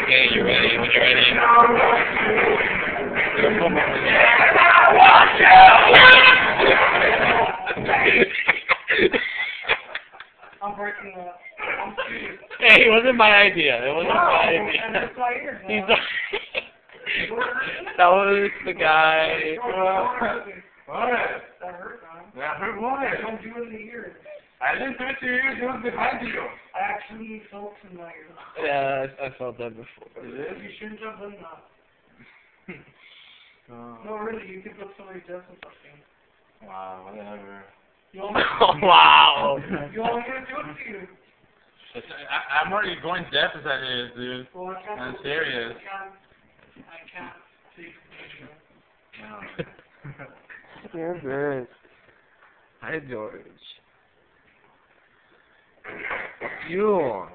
Okay, you ready? When you're ready. I'm breaking up. Hey, it wasn't my idea. It wasn't my idea. He's that was the guy. What? That hurt, man. That hurt what? Don't do it in the ear. I didn't do it to you. It was behind you. I actually felt in my ear. Yeah, I felt that before. You shouldn't have done that. No, really, you could put somebody deaf or something. Wow, whatever. You want me Wow. you want me to do it to you? I'm already going deaf as that is, dude. Well, I can't. I'm serious. I can't take it. You're good. Hi, George. You.